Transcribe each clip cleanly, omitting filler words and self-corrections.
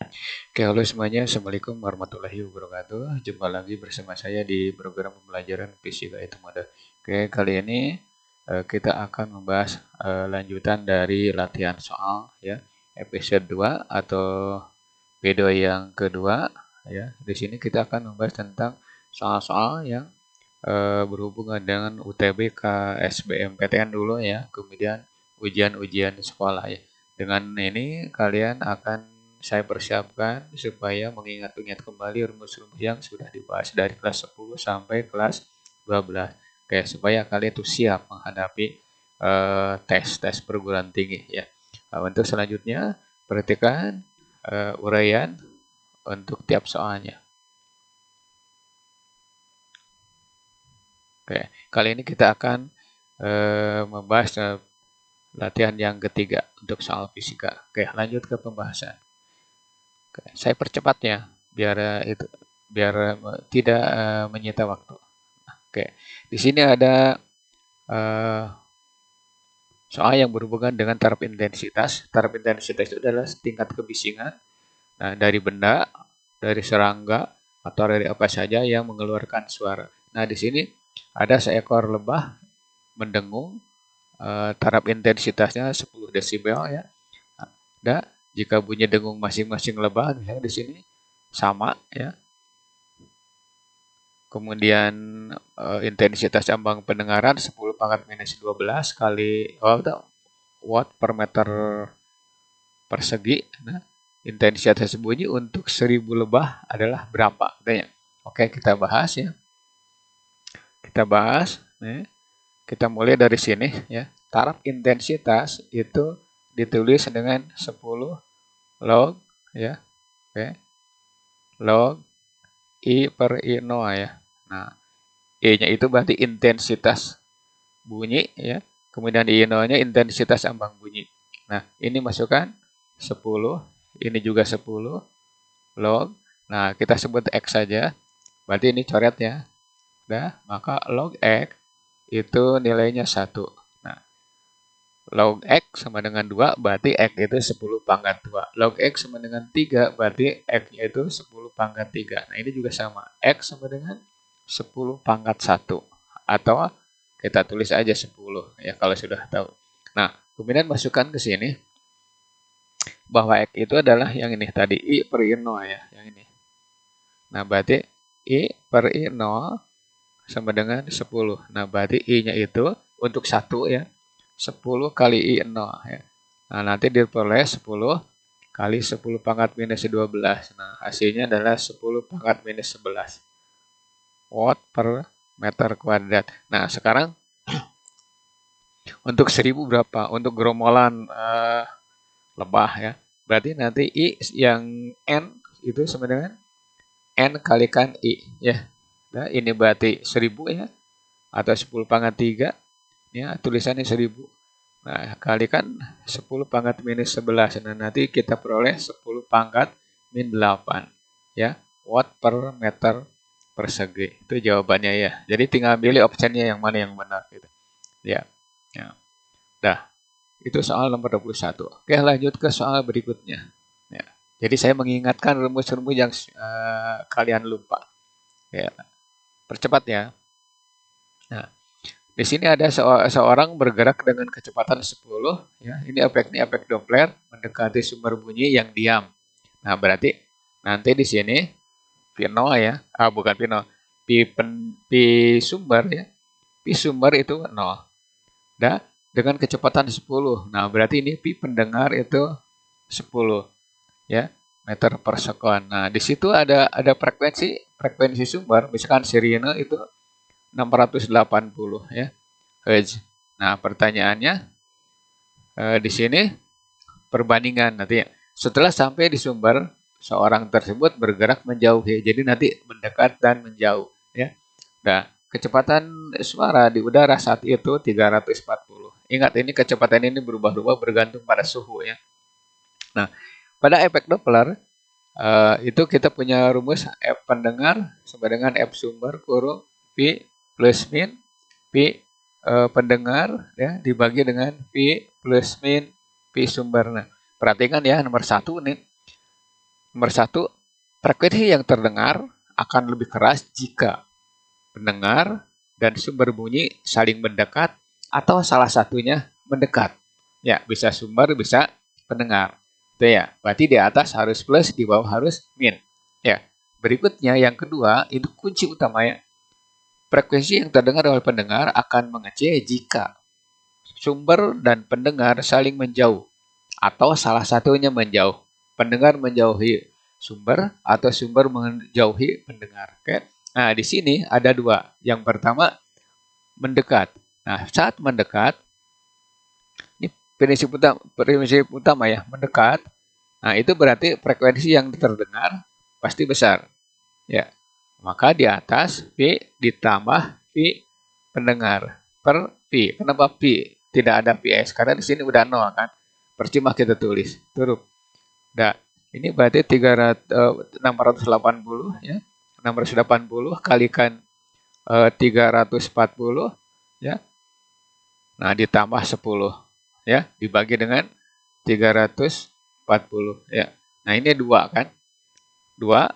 Oke, halo semuanya. Assalamualaikum warahmatullahi wabarakatuh. Jumpa lagi bersama saya di program pembelajaran fisika itu mode. Oke, kali ini kita akan membahas lanjutan dari latihan soal ya, episode 2 atau video yang kedua ya. Di sini kita akan membahas tentang soal-soal yang berhubungan dengan UTBK, SBMPTN dulu ya, kemudian ujian-ujian sekolah ya. Dengan ini kalian akan saya persiapkan supaya mengingat-ingat kembali rumus-rumus yang sudah dibahas dari kelas 10 sampai kelas 12. Oke, supaya kalian itu siap menghadapi tes-tes perguruan tinggi ya. Nah, untuk selanjutnya perhatikan uraian untuk tiap soalnya. Oke, kali ini kita akan membahas latihan yang ketiga untuk soal fisika. Oke, lanjut ke pembahasan. Oke, saya percepatnya biar tidak menyita waktu. Oke, di sini ada soal yang berhubungan dengan taraf intensitas. Taraf intensitas itu adalah tingkat kebisingan dari benda, dari serangga, atau dari apa saja yang mengeluarkan suara. Nah, di sini ada seekor lebah mendengung, taraf intensitasnya 10 desibel ya. Dan jika bunyi dengung masing-masing lebah misalnya di sini sama ya. Kemudian intensitas ambang pendengaran 10 pangkat minus 12 kali watt per meter persegi. Nah, intensitas bunyi untuk 1000 lebah adalah berapa? Oke, kita bahas ya. Kita bahas. Nih. Kita mulai dari sini ya. Taraf intensitas itu ditulis dengan 10 log ya. Oke. Log I per I0 ya. Nah, I-nya itu berarti intensitas bunyi ya. Kemudian I0-nya intensitas ambang bunyi. Nah, ini masukkan 10, ini juga 10 log. Nah, kita sebut X saja. Berarti ini coret ya. Udah, maka log X itu nilainya 1. Nah, log X sama dengan 2, berarti X itu 10 pangkat 2. Log X sama dengan 3, berarti X-nya itu 10 pangkat 3. Nah, ini juga sama. X sama dengan 10 pangkat 1. Atau kita tulis aja 10 ya kalau sudah tahu. Nah, kemudian masukkan ke sini bahwa X itu adalah yang ini tadi, I per I0 ya, yang ini. Nah, berarti I per I0 sama dengan 10. Nah, berarti I-nya itu untuk 1 ya, 10 kali I0 ya. Nah, nanti diperoleh 10 kali 10 pangkat minus 12. Nah, hasilnya adalah 10 pangkat minus 11 watt per meter kuadrat. Nah, sekarang untuk 1000 berapa? Untuk gerombolan lebah ya. Berarti nanti I yang N itu sama dengan N kalikan I ya. Nah, ini berarti 1000 ya, atau 10 pangkat 3 ya, tulisannya 1000. Nah, kalikan 10 pangkat minus 11. Nah, nanti kita peroleh 10 pangkat min 8 ya, watt per meter persegi. Itu jawabannya ya. Jadi tinggal pilih opsinya yang mana yang benar gitu. Ya. Ya. Dah. Itu soal nomor 21. Oke, lanjut ke soal berikutnya. Ya. Jadi saya mengingatkan rumus-rumus yang kalian lupa. Ya. Percepat ya. Nah, di sini ada seorang bergerak dengan kecepatan 10 ya. Ini efek Doppler mendekati sumber bunyi yang diam. Nah, berarti nanti di sini P0 ya. Bukan P0. P sumber ya. P sumber itu 0. Dan dengan kecepatan 10. Nah, berarti ini P pendengar itu 10 ya, meter per sekon. Nah, di situ ada frekuensi sumber, misalkan sirine itu 680 ya, Hertz. Nah, pertanyaannya di sini perbandingan nanti ya. Setelah sampai di sumber, seorang tersebut bergerak menjauhi. Jadi nanti mendekat dan menjauh ya. Nah, kecepatan suara di udara saat itu 340. Ingat ini kecepatan ini berubah-ubah bergantung pada suhu ya. Nah, pada efek Doppler itu kita punya rumus F pendengar sama dengan F sumber kurung P plus min P pendengar ya dibagi dengan P plus min P sumber. Nah, perhatikan ya nomor 1 nih. Nomor satu, frekuensi yang terdengar akan lebih keras jika pendengar dan sumber bunyi saling mendekat atau salah satunya mendekat. Ya, bisa sumber, bisa pendengar. Itu ya. Berarti di atas harus plus, di bawah harus min. Ya. Berikutnya yang kedua, itu kunci utamanya. Frekuensi yang terdengar oleh pendengar akan mengecil jika sumber dan pendengar saling menjauh atau salah satunya menjauh. Pendengar menjauhi sumber atau sumber menjauhi pendengar. Oke. Nah, di sini ada dua. Yang pertama, mendekat. Nah, saat mendekat, ini prinsip utama ya, mendekat. Nah, itu berarti frekuensi yang terdengar pasti besar. Ya. Maka di atas V ditambah V pendengar per V. Kenapa V? Tidak ada VS karena di sini udah 0 kan. Percuma kita tulis huruf. Nah, ini berarti 680 ya. 680 kalikan 340 ya. Nah, ditambah 10 ya, dibagi dengan 340 ya. Nah, ini 2 kan? 2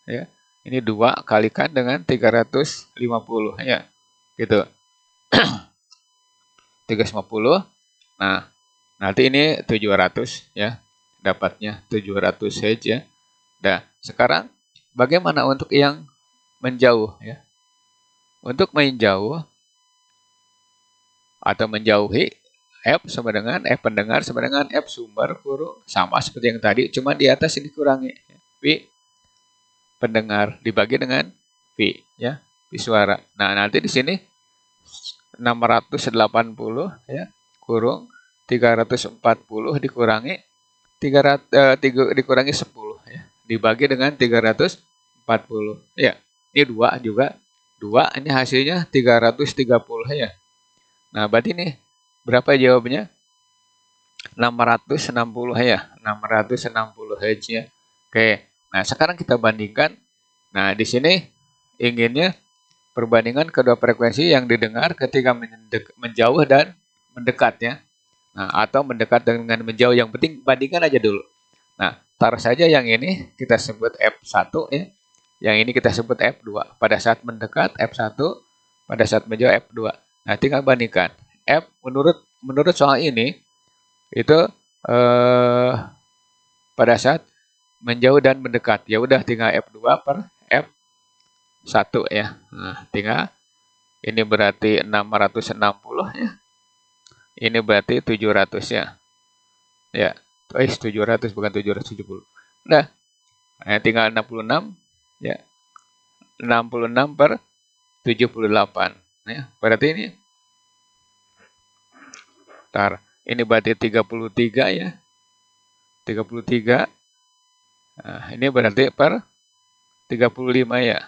ya. Ini 2 kalikan dengan 350 ya. Gitu. 350. Nah, nanti ini 700 ya. Dapatnya 700 Hz ya. Nah, sekarang bagaimana untuk yang menjauh ya? Untuk menjauh atau menjauhi, F sama dengan F pendengar sama dengan F sumber kurung sama seperti yang tadi, cuma di atas ini kurangi. V pendengar dibagi dengan V ya, V suara. Nah, nanti di sini 680 ya kurung 340 dikurangi 3 dikurangi 10 ya, dibagi dengan 340 ya. Ini 2 juga. 2 ini hasilnya 330 ya. Nah, berarti nih berapa jawabnya? 660 ya. 660 Hz ya. Oke. Nah, sekarang kita bandingkan. Nah, di sini inginnya perbandingan kedua frekuensi yang didengar ketika menjauh dan mendekat ya. Nah, atau mendekat dengan menjauh, yang penting bandingkan aja dulu. Nah, taruh saja yang ini kita sebut F1 ya. Yang ini kita sebut F2. Pada saat mendekat F1, pada saat menjauh F2. Nah, tinggal bandingkan. F menurut soal ini itu pada saat menjauh dan mendekat. Ya udah tinggal F2 per F1 ya. Nah, tinggal ini berarti 660 ya. Ini berarti 700 ya. Ya. 700 bukan 770. Nah, tinggal 66 ya. 66 per 78 ya. Berarti ini ini berarti 33 ya. 33. Nah, ini berarti per 35 ya.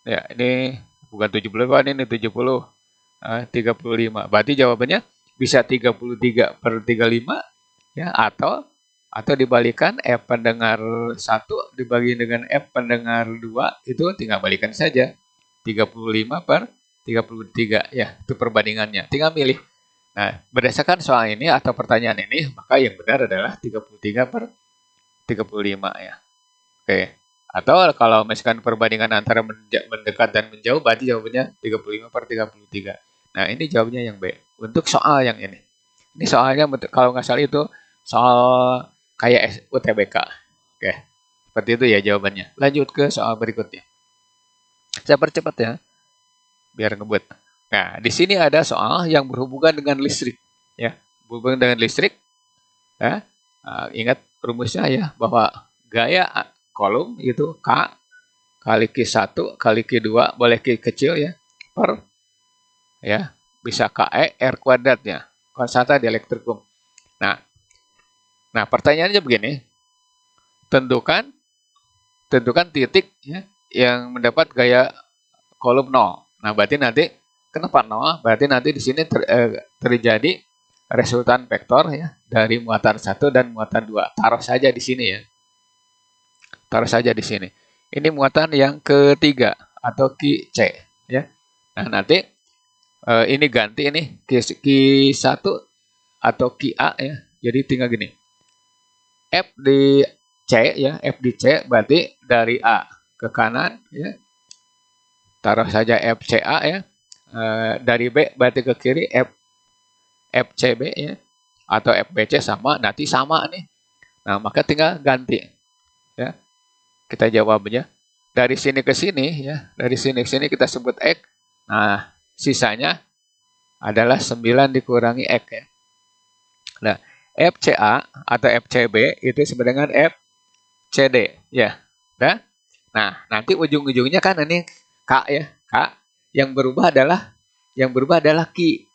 Ya, ini bukan 78, ini 70. 35. Berarti jawabannya bisa 33 per 35 ya, atau dibalikan F pendengar 1 dibagi dengan F pendengar 2, itu tinggal balikan saja. 35 per 33 ya, itu perbandingannya. Tinggal milih. Nah, berdasarkan soal ini atau pertanyaan ini, maka yang benar adalah 33 per 35 ya. Oke. Atau kalau misalkan perbandingan antara mendekat dan menjauh, berarti jawabannya 35 per 33. Nah, ini jawabannya yang B. Untuk soal yang ini. Ini soalnya kalau nggak salah itu soal kayak UTBK. Oke. Seperti itu ya jawabannya. Lanjut ke soal berikutnya. Saya percepat ya, biar ngebut. Nah, di sini ada soal yang berhubungan dengan listrik. Ya, berhubungan dengan listrik. Ya, ingat rumusnya ya, bahwa gaya kolom itu K kali Q1 kali Q2, boleh Q kecil ya, per ya, bisa KE R kuadratnya, konstanta dielektrikum. Nah, pertanyaannya begini, tentukan titik ya, yang mendapat gaya kolom 0. Nah, berarti nanti kenapa 0? Berarti nanti di sini terjadi resultan vektor ya dari muatan 1 dan muatan 2. Taruh saja di sini ya. Taruh saja di sini. Ini muatan yang ketiga atau QC ya. Nah, nanti ini ganti ini Q1 atau QA ya. Jadi tinggal gini. F di C ya, F di C berarti dari A ke kanan ya. Taruh saja FCA ya. Dari B berarti ke kiri FCB ya. Atau FBC sama, nanti sama nih. Nah, maka tinggal ganti ya. Kita jawabnya dari sini ke sini ya. Dari sini ke sini kita sebut X. Nah, sisanya adalah 9 dikurangi X ya. Nah, FCA atau FCB itu sama dengan FCD ya. Nah, nanti ujung-ujungnya kan ini K ya. K yang berubah adalah Ki.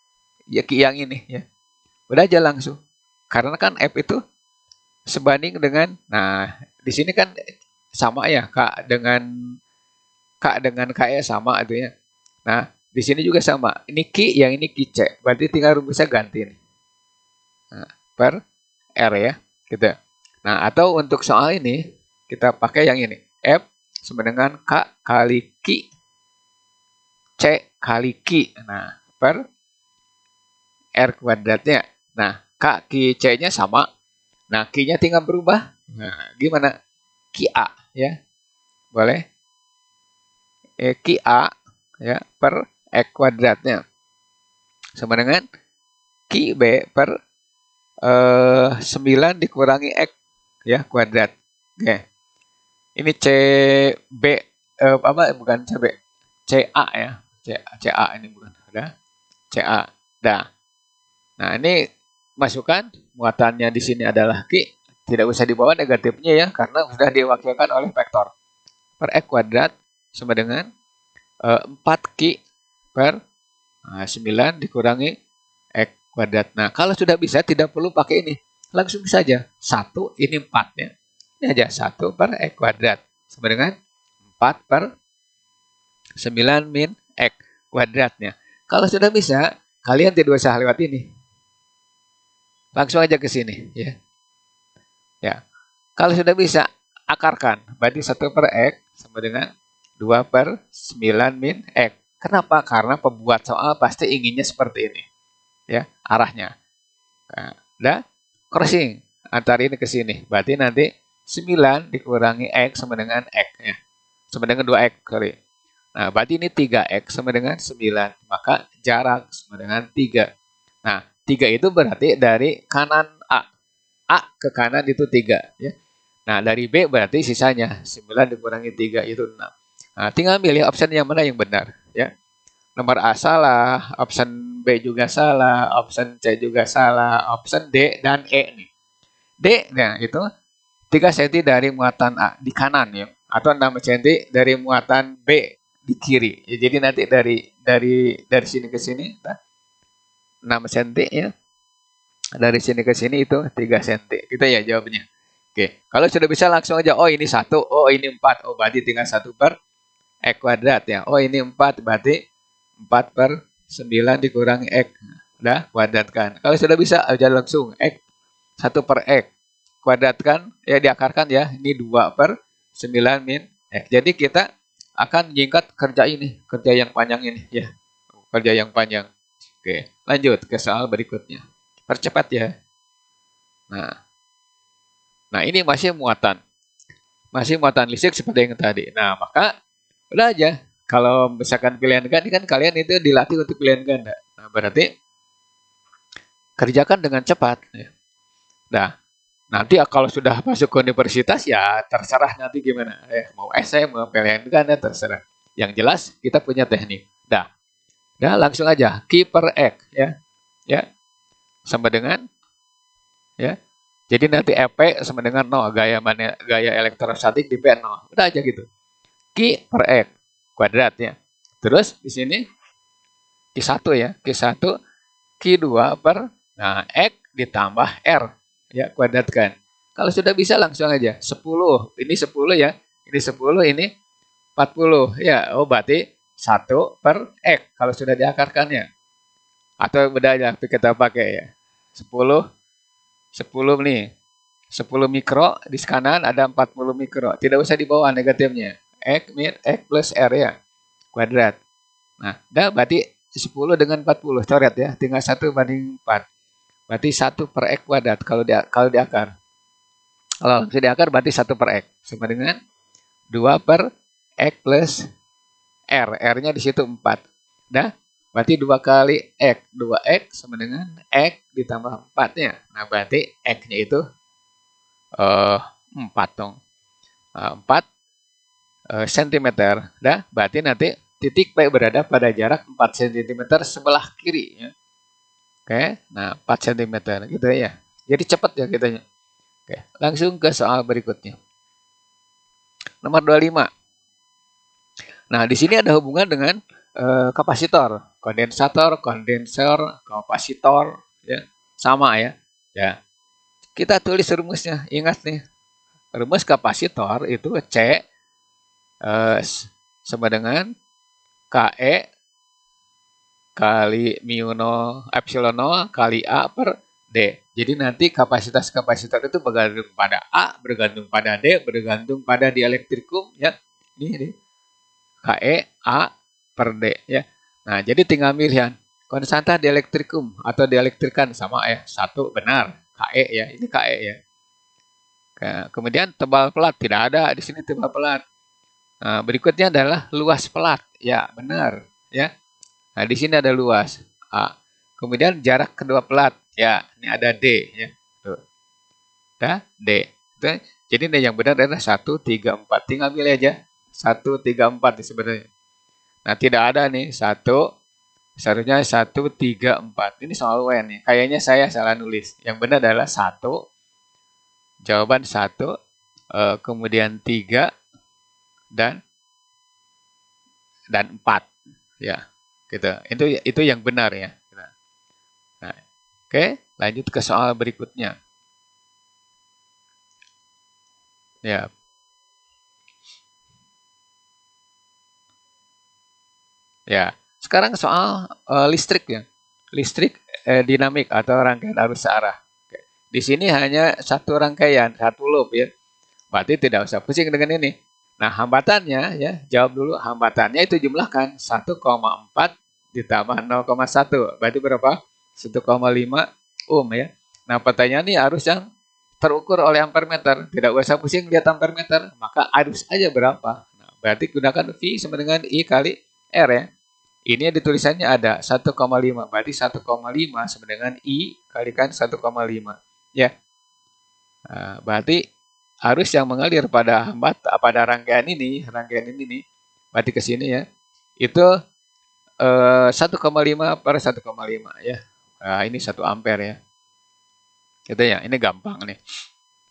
Ya Ki yang ini ya. Udah aja langsung. Karena kan F itu sebanding dengan, nah di sini kan sama ya K dengan K ya sama itu ya. Nah, di sini juga sama. Ini Ki, yang ini Ki C. Berarti tinggal rumusnya ganti nih. Nah, per R ya, gitu. Nah, atau untuk soal ini kita pakai yang ini. F sama dengan K kali Ki C kali Ki. Nah, per R kuadratnya. Nah, K Ki C-nya sama. Nah, Ki-nya tinggal berubah. Nah, gimana? Ki A ya. Boleh? Ki A ya per X kuadratnya. Sama dengan Ki B per 9 dikurangi X ya kuadrat. Oke. Ini CB apa bukan CB. CA ya. CA ini bukan. Udah. CA. Dah. Nah, ini masukkan muatannya di sini adalah Ki, tidak usah dibawa negatifnya ya karena sudah diwakilkan oleh vektor. Per X kuadrat sama dengan 4 Ki per 9 dikurangi X kuadrat. Nah, kalau sudah bisa tidak perlu pakai ini. Langsung saja. 1 ini 4 ya. Ini aja 1 per X kuadrat sama dengan 4 per 9 min X kuadratnya. Kalau sudah bisa, kalian tidak usah lewat ini. Langsung aja ke sini ya. Ya. Kalau sudah bisa, akarkan. Berarti 1 per X sama dengan 2 per 9 min X. Kenapa? Karena pembuat soal pasti inginnya seperti ini. Ya, arahnya. Nah, udah crossing antara ini ke sini. Berarti nanti 9 dikurangi X sama dengan X ya. Sama dengan 2X, sorry. Nah, berarti ini 3X sama dengan 9. Maka jarak sama dengan 3. Nah, 3 itu berarti dari kanan A. A ke kanan itu 3 ya. Nah, dari B berarti sisanya 9 dikurangi 3 itu 6. Nah, tinggal milih option yang mana yang benar ya. Nomor A salah, option B juga salah, option C juga salah, option D dan E nih. D nah itu 3 cm dari muatan A di kanan ya, atau 6 cm dari muatan B di kiri. Ya, jadi nanti dari sini ke sini 6 cm ya. Dari sini ke sini itu 3 cm. Kita ya jawabnya. Oke, kalau sudah bisa langsung aja. Oh ini 1, oh ini 4. Oh berarti tinggal 1 per X kuadrat ya. Oh ini 4 berarti 4 per 9 dikurangi X. Udah kuadratkan. Kalau sudah bisa aja langsung X 1 per X. Kuadratkan ya diakarkan ya. Ini 2 per 9 min X. Jadi kita akan menyingkat kerja ini. Kerja yang panjang ini ya. Kerja yang panjang. Oke, lanjut ke soal berikutnya. Percepat ya. Nah ini masih muatan. Masih muatan listrik seperti yang tadi. Nah maka udah aja. Kalau misalkan pilihan ganda kan kalian itu dilatih untuk pilihan ganda. Nah berarti kerjakan dengan cepat. Ya. Nah nanti kalau sudah masuk ke universitas ya terserah nanti gimana. Mau essay, mau pilihan ganda terserah. Yang jelas kita punya teknik. Dah langsung aja. Ki per X ya. Ya. Sama dengan ya. Jadi nanti EP sama dengan 0. Gaya elektrostatik di P 0. Udah aja gitu. Ki per X kuadratnya. Terus di sini Q1 ya. Q1 Q2 per X ditambah R ya kuadratkan. Kalau sudah bisa langsung aja 10. Ini 10 ya. Ini 10, ini 40 ya. Oh berarti 1 per X kalau sudah diakarkannya. Atau beda aja kita pakai ya. 10 nih. 10 mikro di kanan ada 40 mikro. Tidak usah dibawa negatifnya. X min X plus R ya. Kuadrat. Nah, dah berarti 10 dengan 40 coret ya. Tinggal 1 banding 4. Berarti 1 per X kuadrat kalau diakar. Kalau langsung diakar berarti 1 per X sama dengan 2 per X plus R. R-nya di situ 4. Nah, berarti 2 kali X. 2X sama dengan X ditambah 4-nya. Nah, berarti X-nya itu 4 dong. 4 cm. Nah, berarti nanti titik P berada pada jarak 4 cm sebelah kiri. Ya. Oke, nah 4 cm gitu ya. Jadi cepat ya kitanya. Oke, langsung ke soal berikutnya. Nomor 25. Nah, di sini ada hubungan dengan kapasitor, kondensor, kapasitor, ya, sama ya. Ya, kita tulis rumusnya. Ingat nih, rumus kapasitor itu C sama dengan KE kali mu 0 epsilon 0 kali A per D. Jadi nanti kapasitas-kapasitor itu bergantung pada A, bergantung pada D, bergantung pada dielektrikum ya. Ini KE A per D ya. Nah, jadi tinggal pilihan konstanta dielektrikum atau dielektrikan sama ya. Satu benar, KE ya. Ini KE ya. Kemudian tebal pelat tidak ada di sini tebal pelat. Nah, berikutnya adalah luas pelat. Ya, benar ya. Nah, di sini ada luas A. Kemudian jarak kedua pelat. Ya, ini ada D ya. Tuh. Ada D. Tuh. Jadi yang benar adalah 1, 3, 4. Tinggal pilih aja. 1, 3, 4 sebenarnya. Nah, tidak ada nih. 1, seharusnya 1, 3, 4. Ini soal UN nih. Kayaknya saya salah nulis. Yang benar adalah 1. Jawaban 1. Kemudian 3 dan 4. Ya. Gitu. Itu yang benar ya. Nah, oke, lanjut ke soal berikutnya. Ya. Ya. Sekarang soal listrik ya. Listrik dinamik atau rangkaian arus searah. Oke. Di sini hanya satu rangkaian, satu loop ya. Berarti tidak usah pusing dengan ini. Nah, hambatannya ya, jawab dulu hambatannya itu jumlahkan 1,4 ditambah 0,1. Berarti berapa? 1,5 ohm ya. Nah, pertanyaan ini arus yang terukur oleh ampere meter. Tidak usah pusing lihat ampere meter, maka arus aja berapa. Nah, berarti gunakan V sama dengan I kali R ya. Ini ditulisannya ada 1,5. Berarti 1,5 sama dengan I kalikan 1,5. Ya. Nah, berarti arus yang mengalir pada rangkaian ini nih, berarti ke sini ya, itu 1,5 per 1,5 ya. Nah, ini 1 ampere ya. Gitu ya, ini gampang nih.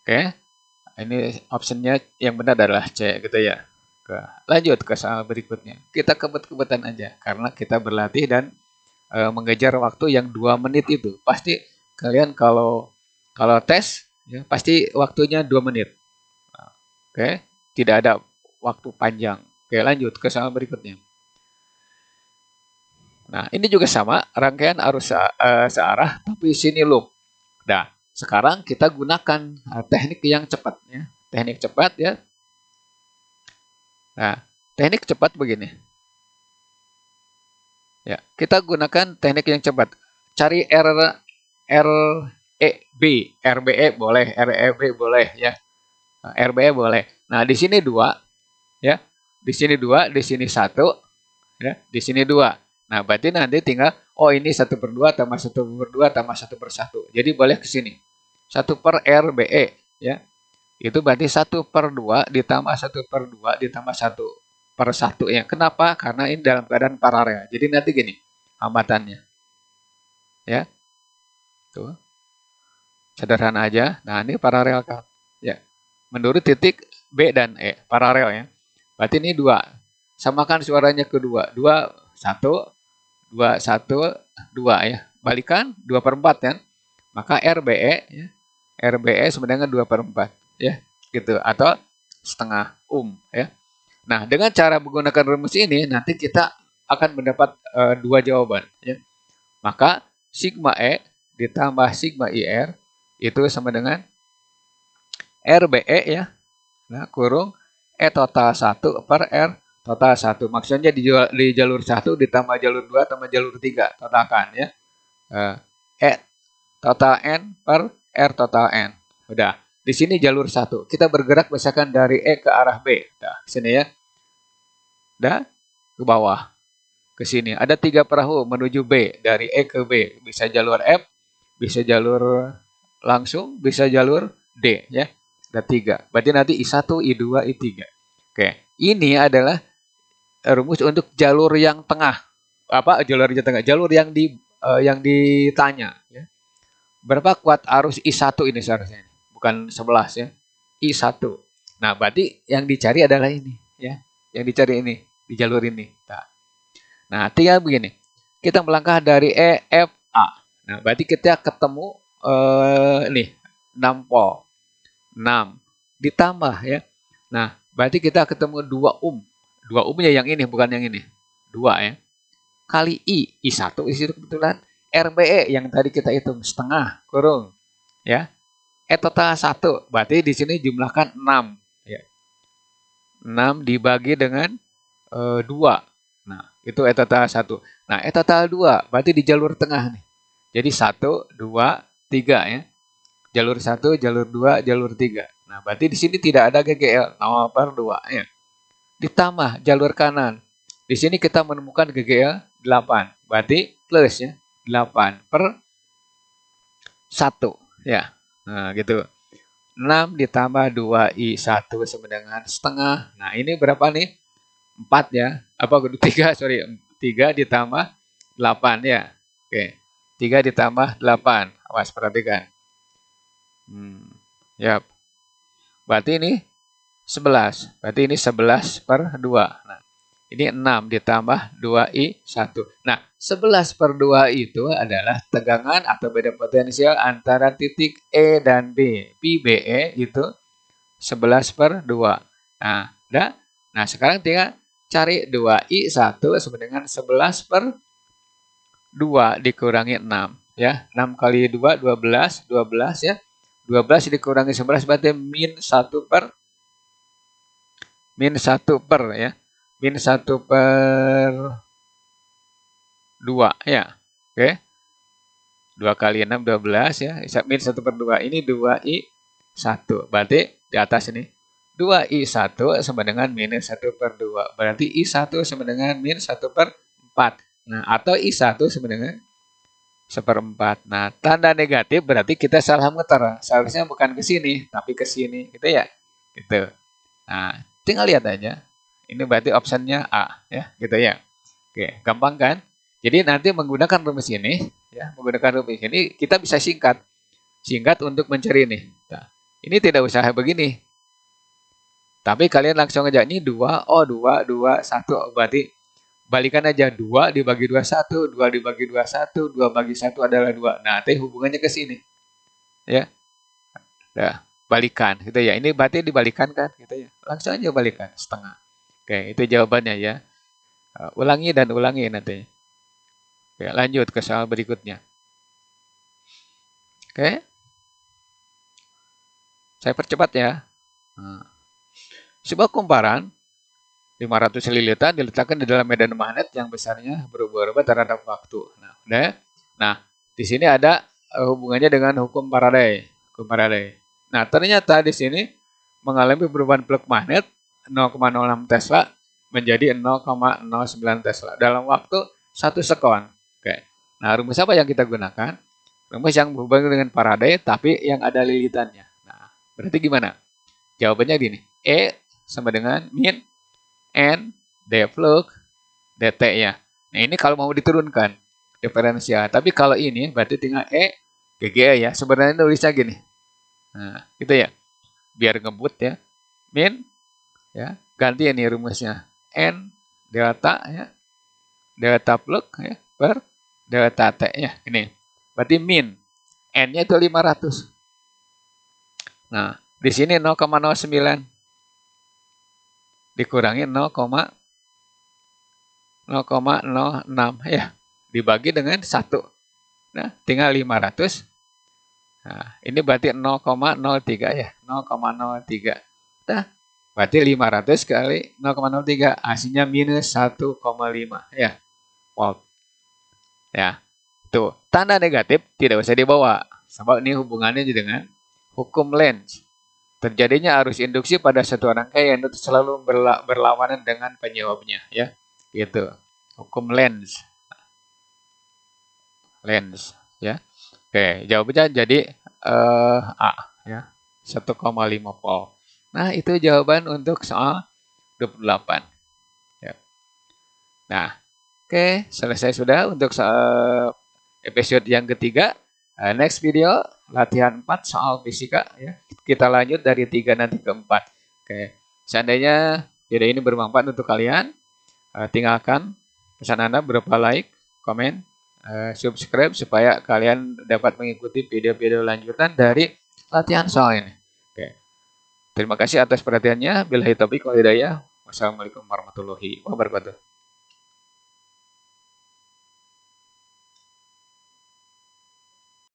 Oke, ini optionnya yang benar adalah C gitu ya. Lanjut ke soal berikutnya. Kita kebet-kebetan aja karena kita berlatih dan mengejar waktu yang 2 menit itu. Pasti kalian kalau tes ya, pasti waktunya 2 menit. Oke, tidak ada waktu panjang. Oke, lanjut ke soal berikutnya. Nah, ini juga sama, rangkaian arus searah, tapi sini loop. Nah, sekarang kita gunakan teknik yang cepat. Ya. Teknik cepat ya. Nah, teknik cepat begini. Ya, kita gunakan teknik yang cepat. Cari RBE boleh, REB boleh ya. Nah, RBE boleh. Nah, di sini 2 ya. Di sini 2, di sini 1 ya, di sini 2. Nah, berarti nanti tinggal ini 1/2 tambah 1/2 tambah 1/1. Jadi boleh ke sini. 1 per RBE ya. Itu berarti 1/2 ditambah 1/2 ditambah 1/1 ya. Kenapa? Karena ini dalam keadaan paralel. Jadi nanti gini hambatannya. Ya. Tuh. Sederhana aja. Nah, ini paralel kan. Ya. Menurut titik B dan E, paralel ya. Berarti ini 2. Samakan suaranya kedua. 2 1 2 1 2 ya. Balikan 2/4 kan. Maka RBE ya. RBE sama dengan 2/4 ya. Gitu atau setengah ya. Nah, dengan cara menggunakan rumus ini nanti kita akan mendapat 2 jawaban ya. Maka sigma E ditambah sigma IR itu sama dengan RBE ya. Nah, kurung E total 1 per R total 1. Maksudnya di jalur 1 ditambah jalur 2 tambah jalur 3. Totalkan ya. E total N per R total N. Udah. di sini jalur 1. Kita bergerak misalkan dari E ke arah B. Nah, sini ya. Dah, ke bawah. Ke sini. Ada 3 perahu menuju B. Dari E ke B. Bisa jalur F, bisa jalur langsung, bisa jalur D. Ya. Ada 3. Berarti nanti I1, I2, I3. Oke. Ini adalah rumus untuk jalur yang tengah. Apa jalur yang tengah? Jalur yang ditanya. Ya. Berapa kuat arus I1 ini seharusnya? Bukan 11 ya. I1. Nah, berarti yang dicari adalah ini. Ya. Yang dicari ini. Di jalur ini. Nah, tinggal begini. Kita melangkah dari E, F, A. Nah, berarti kita ketemu nih 6 pol. 6 ditambah ya. Nah, berarti kita ketemu 2 ohm. 2 ohmnya yang ini bukan yang ini. 2 ya. Kali I1 di situ kebetulan RBE yang tadi kita hitung setengah kurung ya. E total 1. Berarti di sini jumlahkan 6 ya. 6 dibagi dengan 2. Nah, itu E total 1. Nah, E total 2 berarti di jalur tengah nih. Jadi 1, 2, 3 ya. Jalur 1, jalur 2, jalur 3. Nah, berarti di sini tidak ada GGL 0/2 ya. Ditambah jalur kanan. Di sini kita menemukan GGL 8. Berarti plus ya. 8/1 ya. Nah, gitu. 6 ditambah 2I1 sama dengan setengah. Nah, ini berapa nih? 4 ya. Apa 3, sorry. 3 ditambah 8 ya. Oke. 3 ditambah 8. Awas perhatikan. Ya. Berarti ini 11. Berarti ini 11/2. Nah, ini 6 ditambah 2I1. Nah, 11/2 itu adalah tegangan atau beda potensial antara titik E dan B. PBE itu 11/2. Nah, udah. Nah, sekarang tinggal cari 2I1 sama dengan 11/2 dikurangi 6. Ya, 6 kali 2, 12. 12 ya. 12 dikurangi 11 berarti min 1 per ya. Min 1/2 ya. Oke. 2 kali 6, 12 ya. Min 1/2 ini 2I1. Berarti di atas ini 2I1 sama dengan minus 1/2. Berarti I1 sama dengan min 1/4. Nah, atau I1 sama dengan 1/4. Nah, tanda negatif berarti kita salah muter. Seharusnya bukan ke sini, tapi ke sini. Gitu ya. Gitu. Nah, tinggal lihat aja. Ini berarti optionnya A. Ya, gitu ya. Oke, gampang kan? Jadi nanti menggunakan rumus ini, ya, menggunakan rumus ini kita bisa singkat. Singkat untuk mencari ini. Nah, ini tidak usah begini. Tapi kalian langsung aja ini 2, oh 2, 2, 1. Berarti balikan aja 2 dibagi 2, 1. 2 dibagi 2, 1. 2 bagi 1 adalah 2. Nah, nanti hubungannya ke sini. Ya. Nah, balikan gitu ya. Ini berarti dibalikan kan gitu ya. Langsung aja balikan setengah. Oke, itu jawabannya ya. Ulangi dan ulangi nanti. Oke, lanjut ke soal berikutnya. Oke. Saya percepat ya. Nah. Sebuah kumparan 500 lilitan diletakkan di dalam medan magnet yang besarnya berubah-ubah terhadap waktu. Nah, udah. Nah, di sini ada hubungannya dengan hukum Faraday. Hukum Faraday. Nah, ternyata di sini mengalami perubahan plug magnet 0,06 Tesla menjadi 0,09 Tesla dalam waktu 1 sekon. Oke. Nah, rumus apa yang kita gunakan? Rumus yang berhubungan dengan Faraday tapi yang ada lilitannya. Nah, berarti gimana? Jawabannya gini. E sama dengan min N D plug dt ya. Nah, ini kalau mau diturunkan diferensial. Tapi kalau ini berarti tinggal E GGE ya. Sebenarnya nulisnya gini. Nah, gitu ya. Biar ngebut ya. Min ya, ganti ini rumusnya. N delta ya. Delta plug ya per delta T ya. Ini. Berarti min N-nya itu 500. Nah, di sini 0,09 dikurangi 0,06 ya. Dibagi dengan 1. Nah, tinggal 500. Nah, ini berarti 0,03 ya. 0,03. Nah, berarti 500 kali 0,03. Hasilnya minus 1,5 ya. Volt. Ya. Tuh, tanda negatif tidak usah dibawa. Sebab ini hubungannya dengan hukum Lenz. terjadinya arus induksi pada satu rangkaian itu selalu berlawanan dengan penyebabnya, ya. Gitu. Hukum Lenz, ya. Oke, jawabannya jadi A, ya. 1,5 volt. Nah, itu jawaban untuk soal 28. Ya. Nah, oke, selesai sudah untuk episode yang ketiga. Next video latihan 4 soal fisika, ya. Kita lanjut dari 3 nanti ke 4. Oke. Seandainya video ini bermanfaat untuk kalian, tinggalkan pesan Anda berupa like, komen, subscribe supaya kalian dapat mengikuti video-video lanjutan dari latihan soal ini. Oke. Terima kasih atas perhatiannya. Billahi taufiq wal hidayah. Wassalamualaikum warahmatullahi wabarakatuh.